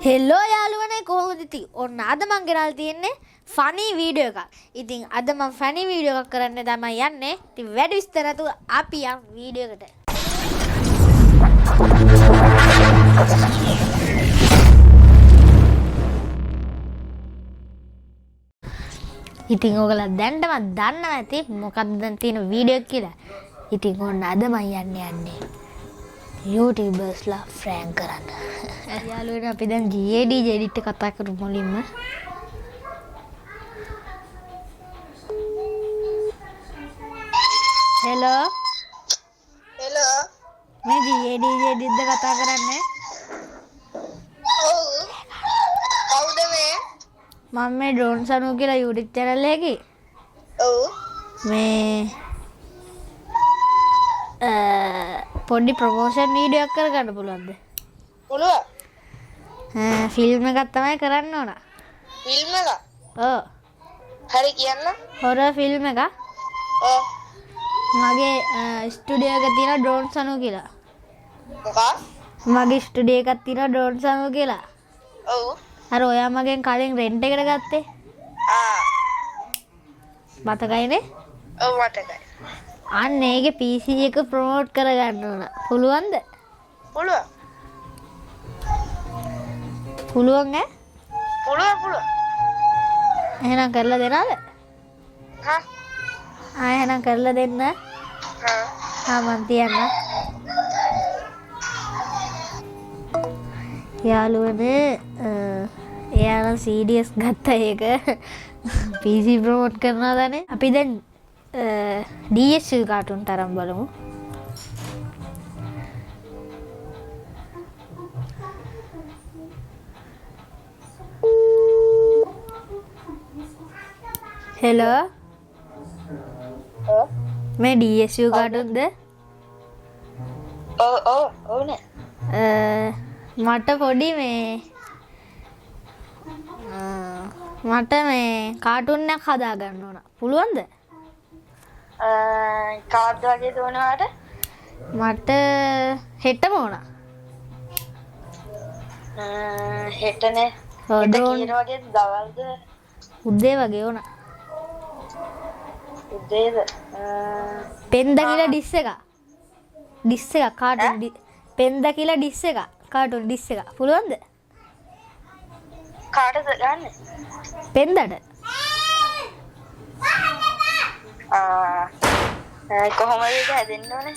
හෙල්ලෝ යාළුවනේ කොහොමද ඉතින්? ඔන්න අද මං ගෙනල්ලා තියෙන්නේ ෆනි වීඩියෝ එකක්. ඉතින් අද මම ෆනි වීඩියෝ එකක් කරන්න තමයි යන්නේ. ඉතින් වැඩි විස්තර නැතුව අපි යමු වීඩියෝ එකට. ඉතින් ඔයගොල්ලෝ දැන්ටම දන්නවා ඇති මොකක්ද දැන් තියෙන වීඩියෝ එක කියලා. ඉතින් ඔන්න අද මම යන්නේ YouTubersලා ෆ්‍රෑන්ක් කරන්න. යාළුවනේ අපි දැන් GAD edit එක කතා කරමු මුලින්ම. හෙලෝ. හෙලෝ. මේ GAD edit එක කතා කරන්නේ. ඔව්. කවුද මේ? මම මේ ඩ්‍රෝන් සනු කියලා YouTube channel එකේ. ඔව්. මේ පොඩි ප්‍රොමෝෂන් වීඩියෝ එකක් කරගන්න පුළුවන්ද? පුළුවන්. ෆිල්ම් එකක් තමයි කරන්න ඕන. ෆිල්ම් එක? ඔව්. හරි කියන්න. හොරර් ෆිල්ම් එක. ඔව්. මගේ ස්ටුඩියෝ එක තියෙන ඩ්‍රෝන් සනු කියලා. මොකක්? මගේ ස්ටුඩියෝ එකක් තියෙන ඩ්‍රෝන් සනු කියලා. ඔව්. අර ඔයා මගෙන් කලින් රෙන්ට් එකට ගත්තේ. මතකයිනේ? ඔව් මතකයි. අන්න ඒකේ PC එක ප්‍රොමෝට් කරගන්න ඕන. පුළුවන්ද? පුළුවන්. පුළුවන් ඈ? පුළුවන්. එහෙනම් කරලා දෙනවද? හා? එහෙනම් කරලා දෙන්න. මන් තියන්න. යාළුවනේ එයාලා සීරියස් ගත්තා ඒක PC ප්‍රොමෝට් කරනවා දන්නේ. අපි දැන් DSU කාටුන් තරම් බලමු. හෙලෝ. මේ DSU කාටුන්ද? ඕනේ. මට පොඩි මේ මට මේ කාටුන් එකක් හදා ගන්න ඕන. පුළුවන්ද? කාඩ් වගේ දුවනවාට? මට හෙටම ඕන. හෙටනේ. ඩ්‍රෝන් වගේ දවල්ද? උදේ වගේ ඕන. උදේද? පෙන්ද කියලා ඩිස් එක. ඩිස් එක කාටුන් පෙන්ද කියලා ඩිස් එක. කාටුන් ඩිස් එක. පුළුවන්ද? කාටද ගන්න? පෙන්දට. කොහොමද ඒක හැදෙන්න ඕනේ?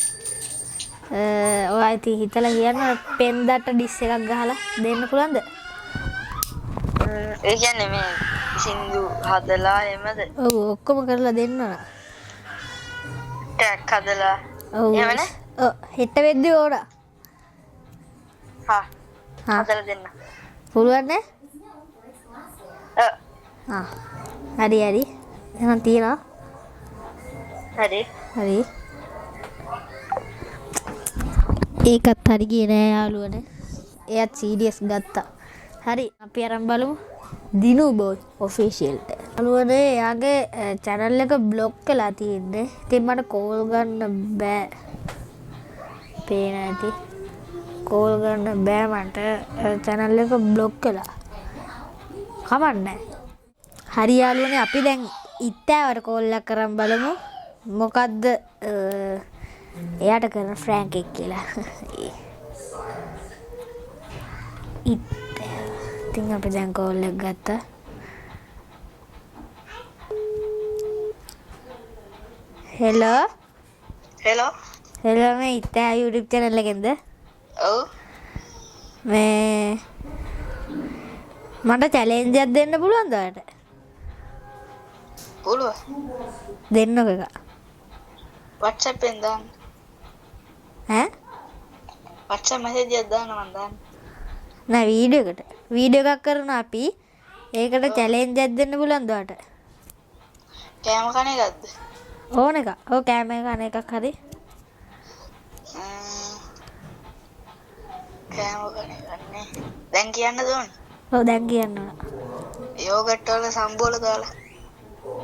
ඔයා ඉතින් හිතලා කියන්න පෙන්දට ඩිස් එකක් ගහලා දෙන්න පුළුවන්ද? ඒ කියන්නේ මේ සින්දු හදලා එමද? ඔව් ඔක්කොම කරලා දෙන්න ඕන. ටැග් හදලා. ඔව්. එහෙමනේ? ඔව් හෙට වෙද්දි ඕන. හා. හදලා දෙන්න. පුළුවන් නේ? හරි. එහෙනම් තියනවා. හරි. ඒකත් හරි ගියේ නෑ යාළුවනේ. එයාත් සීරියස් ගත්තා. හරි අපි අරන් බලමු. දිනු බෝයි ඔෆිෂියල් එක. යාළුවනේ එයාගේ channel එක බ්ලොක් කරලා තියෙන්නේ. ඉතින් මට කෝල් ගන්න බෑ. පේන ඇති. කෝල් ගන්න බෑ මට. channel එක බ්ලොක් කළා. කමන්නේ. හරි යාළුවනේ අපි දැන් ඉත්තෑවට කෝල් එකක් කරන් බලමු. මොකද්ද එයාට කරන ෆ්‍රෑන්ක් එක කියලා. ඉතින් අපි දැන් කෝල් එක ගත්තා. හෙලෝ. හෙලෝ මේ ඉත්තෑ YouTube channel එකෙන්ද? ඔව්. මේ මට චැලෙන්ජ් එකක් දෙන්න පුළුවන්ද ඔයාලට? පුළුවන්. දෙන්නක එක. WhatsApp එකෙන් දාන්න. ඈ? WhatsApp message එකක් දාන්න මම දාන්න. නෑ වීඩියෝ එකක් කරනවා අපි. ඒකට චැලෙන්ජ් එකක් දෙන්න පුළුවන්ද ඔයාලට? කෑම කන එකක්ද? ඕන එක. ඔව් කෑම කන එකක් හරි. කෑම කන එකක් නේ. දැන් කියන්න ඕන. ඔව් දැන් කියන්න ඕන. යෝගට් වල සම්බෝල දාලා.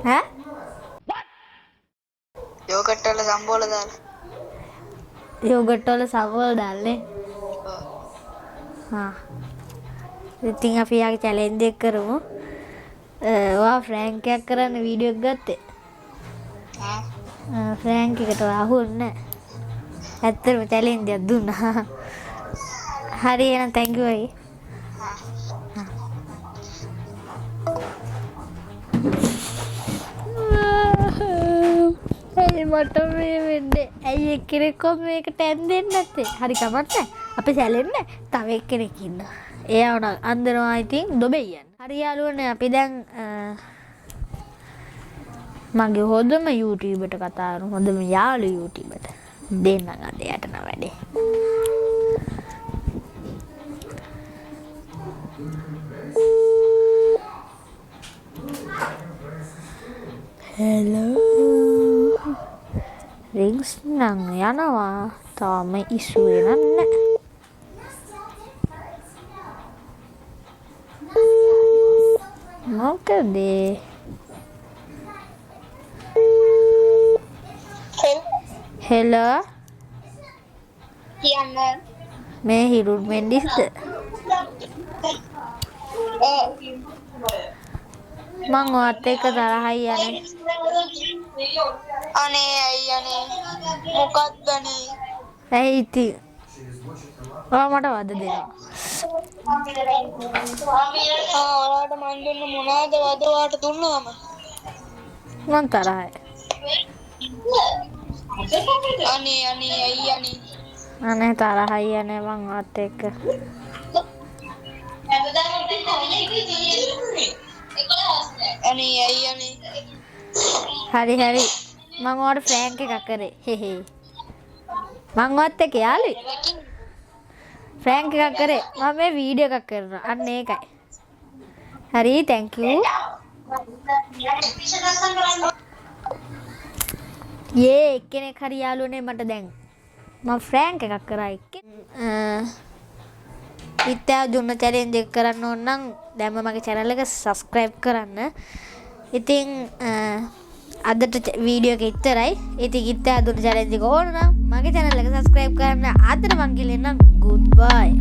ඈ? යෝගට් වල සම්බෝල දාලා. යෝගට් වල සම්බෝල දාන්නේ. ඔව්. හා ඉතින් අපි යාගේ චැලෙන්ජ් එක කරමු. ඔයා ෆ්‍රෑන්ක් එකක් කරන්න වීඩියෝ එක ගත්තේ. ෆ්‍රෑන්ක් එකට අහුන්නේ නැහැ. ඇත්තටම චැලෙන්ජ් එකක් දුන්නා. හරි එහෙනම් thank you අය. ඇයි මට මේ වෙන්නේ? ඇයි එක්කෙනෙක්ව මේකට ඇන්දෙන්නේ නැත්තේ? හරි කමක් නැහැ. අපි සැලෙන්නේ තව එක්කෙනෙක් ඉන්නවා. එයා උන අන්දනවා ඉතින් දොබෙයියන්. හරි යාළුවනේ අපි දැන් මගේ හොඳම YouTube එකට කතා කරමු. හොඳම යාළු YouTube එකට. දෙන්නම් අද යටන වැඩේ. Hello. Rings nang යනවා. තාම ඉස්සු වෙනන්නේ. මොකද? Hello. කියන්න. මේ හිරුන් මෙන්ඩිස්ද? මං ඔයත් එක්ක තරහයි යන්නේ. අනේ ඇයි අනේ මොකක්ද අනේ? ඇයි ඉතින්? ඔයා මට වද දෙනවා. ඔයාලට මන් දුන්න මොනවද වද ඔයාට දුන්නාම? මං තරහයි. අනේ ඇයි අනේ? අනේ තරහයි යන්නේ මං ඔයත් එක්ක. අනේ ඇයි අනේ? හරි මං ඔයාලට ෆ්‍රෑන්ක් එකක් කරේ. හෙහෙ. මං ඔයත් එක්ක යාළුයි. ෆ්‍රෑන්ක් එකක් කරේ. මම මේ වීඩියෝ එකක් කරනවා. අන්න ඒකයි. හරි thank you. යේ එක්කෙනෙක් හරි යාළුවනේ මට දැන්. මම ෆ්‍රෑන්ක් එකක් කරා එක්කේ. ඉතින් දුන්න චැලෙන්ජ් එක කරන්න ඕන නම් දැන්ම මගේ channel එක subscribe කරන්න. ඉතින් අදට වීඩියෝ එක ඉතරයි. ඉතින් ඉතින් දුන්න challenge එක ඕන නම් මගේ channel එක subscribe කරන්න. ආතර මං කියලෙන්නම් goodbye.